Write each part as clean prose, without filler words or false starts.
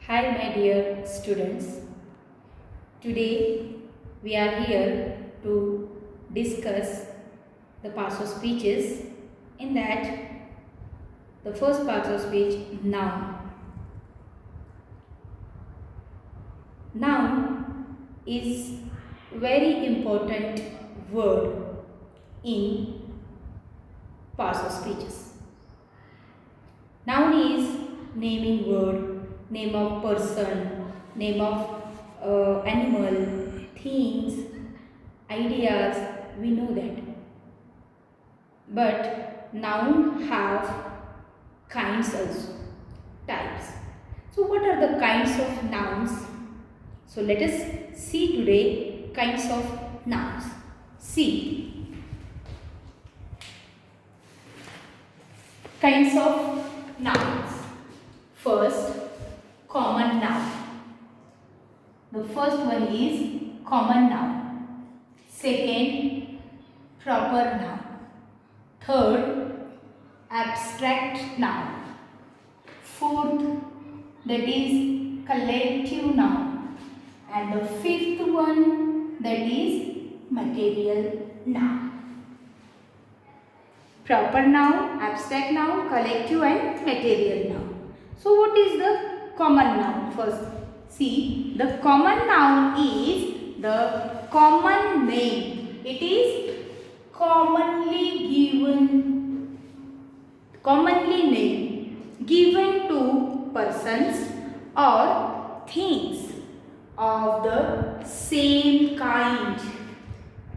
Hi, my dear students. Today we are here to discuss the parts of speeches. In that, the first part of speech, noun. Noun is very important word in parts of speeches. Noun is naming word, name of person, name of animal, things, ideas, we know that. But noun have kinds also, types. So what are the kinds of nouns? So let us see today kinds of nouns. See, kinds of nouns. First, common noun. The first one is common noun. Second, proper noun. Third, abstract noun. Fourth, that is collective noun. And the fifth one, that is material noun. Proper noun, abstract noun, collective and material noun. So what is the common noun? First, see, the common noun is the common name. It is commonly name given to persons or things of the same kind.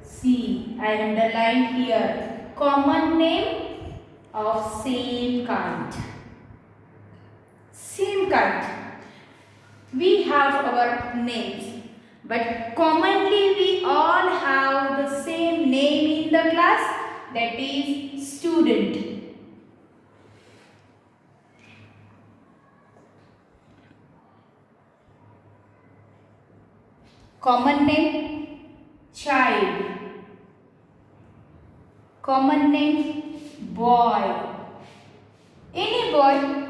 See, I underlined here. Common name of same kind. Same kind. We have our names, but commonly we all have the same name in the class, that is student. Common name child. Common name boy. Any boy,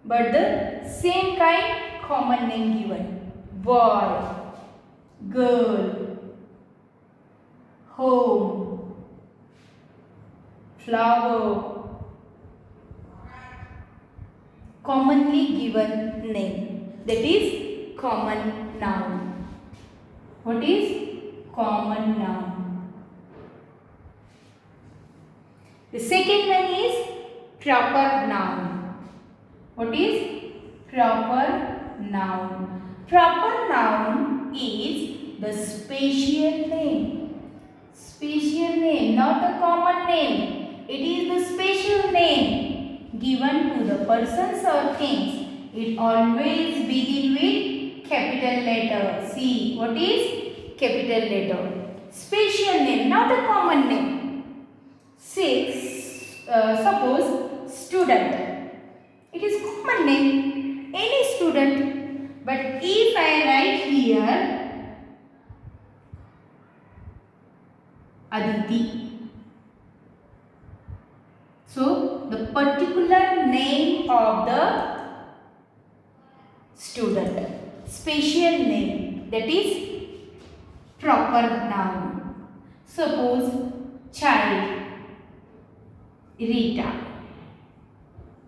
but the same kind common name given. Boy, girl, home, flower. Commonly given name. That is common noun. What is common noun? The second one is proper noun. What is proper noun? Proper noun is the special name. Special name, not a common name. It is the special name given to the persons or things. It always begins with capital letter. See, what is capital letter? Special name, not a common name. 6. Suppose student. It is common name, any student. But if I write here Aditi, so the particular name of the student, special name, that is proper noun. Suppose child, Rita.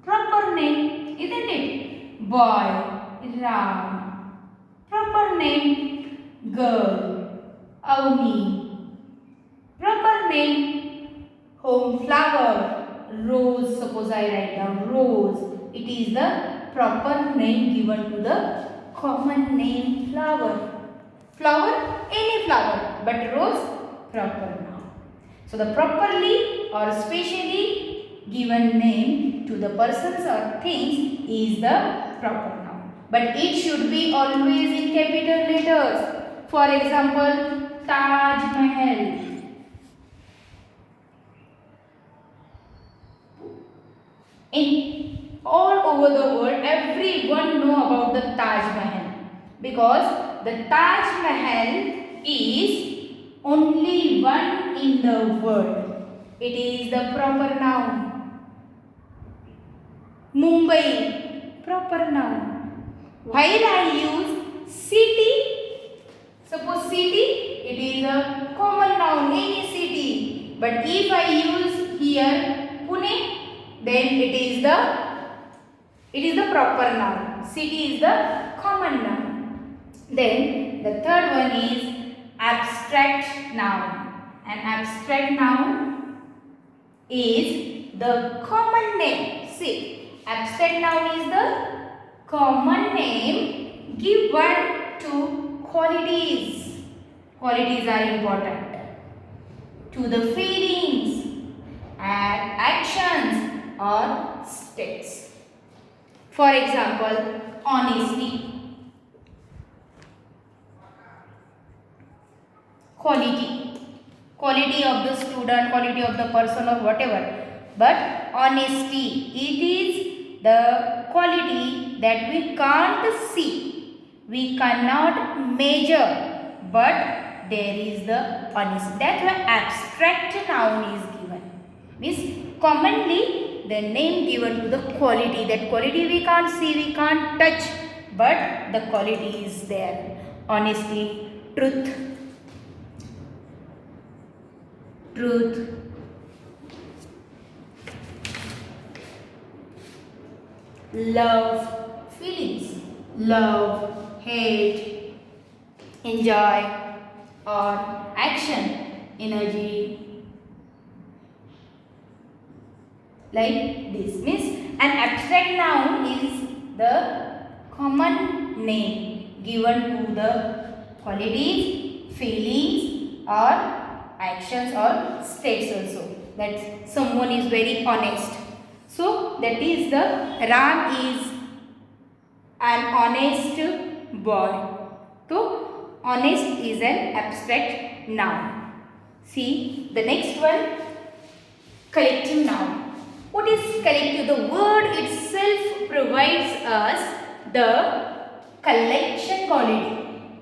Proper name, isn't it? Boy, Ram. Proper name, girl, Avni. Proper name, home flower, rose. Suppose I write down rose. It is the proper name given to the common name flower. Flower, any flower, but rose, proper noun. So the properly or specially given name to the persons or things is the proper noun. But it should be always in capital letters. For example, Taj Mahal. In all over the world, everyone know about the Taj Mahal, because the Taj Mahal is only one in the world. It is the proper noun. Mumbai, proper noun. while I use city, suppose city, it is a common noun, any city. But if I use here Pune, then it is the proper noun. City is the common noun. Then the third one is abstract noun. An abstract noun is the common name. See, abstract noun is the common name given to qualities. Qualities are important. To the feelings and actions or states. For example, honesty, quality of the student, quality of the person or whatever. But honesty, it is the quality that we can't see, we cannot measure, but there is the honesty. That's why abstract noun is given. Means commonly the name given to the quality. That quality we can't see, we can't touch, but the quality is there. Honesty, truth, love, feelings, love, hate, enjoy, or action, energy. Like this means an abstract noun is the common name given to the qualities, feelings, or actions or states also. That someone is very honest. So that is the Ram is an honest boy. So honest is an abstract noun. See the next one, collective noun. What is collective? The word itself provides us the collection quality.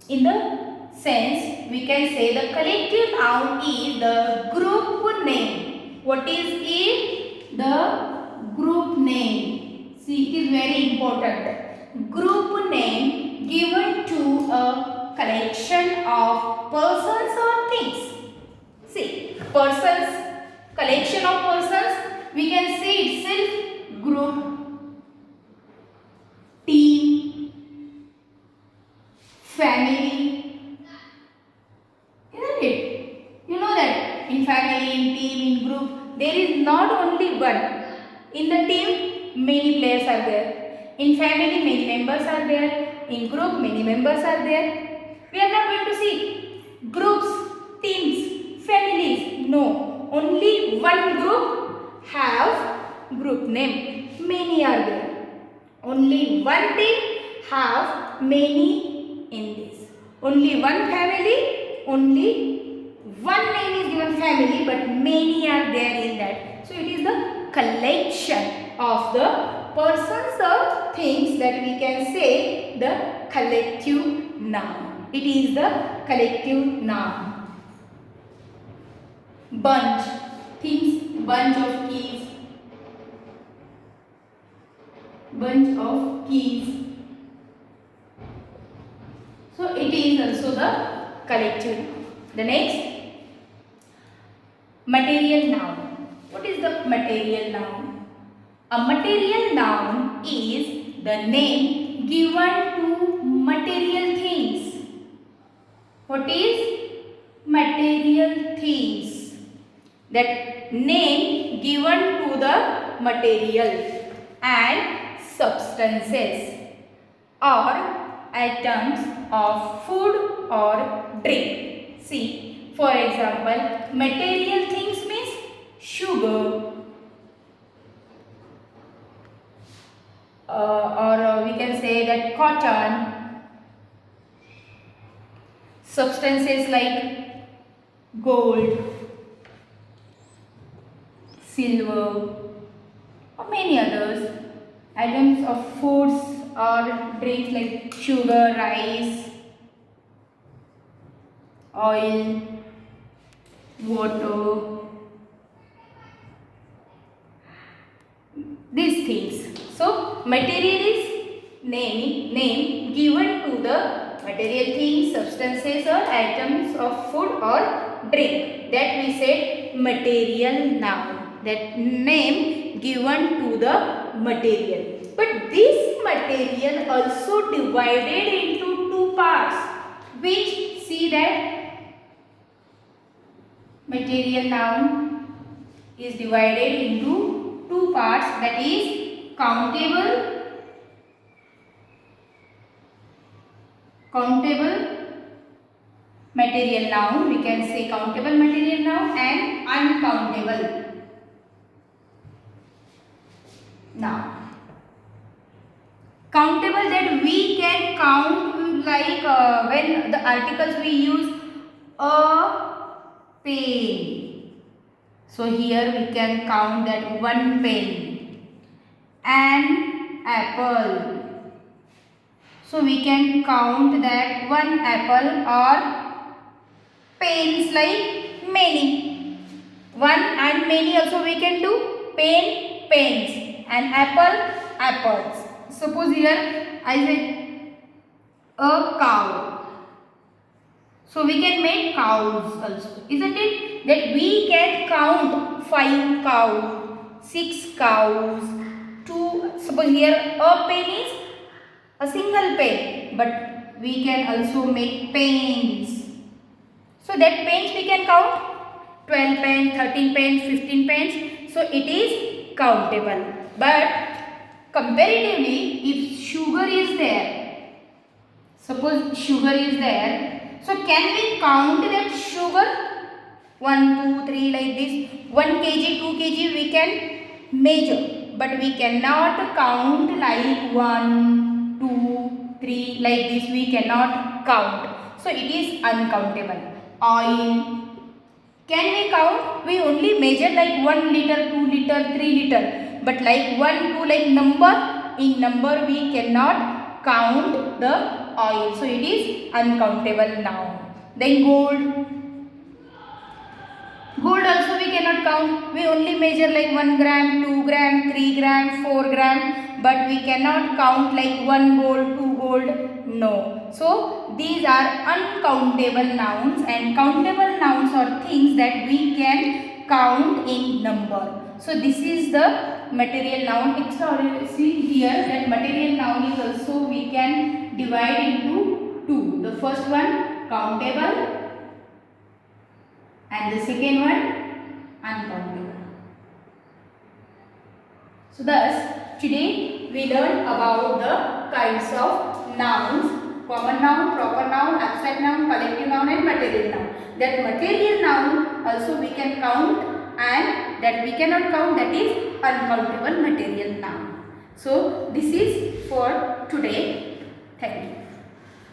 In the sense, we can say the collective noun is the group name. What is it? The group name. See, it is very important. Group name given to a collection of persons or things. See, persons, collection of persons, we can say itself group, team, family, isn't it? You know that in family, in team, in group, there is not only one. In the team, many players are there. In family, many members are there. In group, many members are there. We are not going to see groups, teams, families. No, only one group have group name. Many are there. Only one team have many in this. Only one family, only one name is given family, but many are there in that. So it is the collection of the persons or things that we can say the collective noun. It is the collective noun. Bunch, things, bunch of keys. Bunch of keys. So it is also the collective. The next, material noun. What is the material noun? A material noun is the name given to material things. What is material things? That name given to the material and substances or items of food or drink. See, for example, material things means sugar, or we can say that cotton. Substances like gold, silver, or many others. Items of foods or drinks like sugar, rice, oil, water, these things. So material is name given to the material things, substances or items of food or drink. That we said material noun. That name given to the material. But this material also divided into two parts. Which, see that material noun is divided into two parts, that is countable material noun, we can say countable material noun, and uncountable noun. Countable, that we can count, like when the articles we use a pen. So here we can count that one pen. An apple. So we can count that one apple, or pens like many. One and many also we can do. Pen, pens, and apple, apples. Suppose here I said a cow. So we can make cows also, isn't it? That we can count 5 cows, 6 cows, 2. Suppose here a pen is a single pen, but we can also make pens. So that pens we can count 12 pens, 13 pens, 15 pens. So it is countable. But comparatively, if sugar is there, suppose sugar is there, so can we count that sugar? 1, 2, 3 like this. 1 kg, 2 kg we can measure, but we cannot count like 1, 2, 3 like this. We cannot count. So it is uncountable. Oil. Can we count? We only measure like 1 liter, 2 liter, 3 liter. But like 1, 2 like number, in number we cannot count the oil. So it is uncountable now. Then gold. Gold also we cannot count. We only measure like 1 gram, 2 gram, 3 gram, 4 gram. But we cannot count like 1 gold, 2 gold. No. So these are uncountable nouns, and countable nouns are things that we can count in number. So this is the material noun. Extraordinary. See here that material noun is also we can divide into two. The first one countable, and the second one uncountable. So thus today we learned about the kinds of nouns: common noun, proper noun, abstract noun, collective noun, and material noun. That material noun also we can count, and that we cannot count, that is uncountable material noun. So this is for today. Thank you.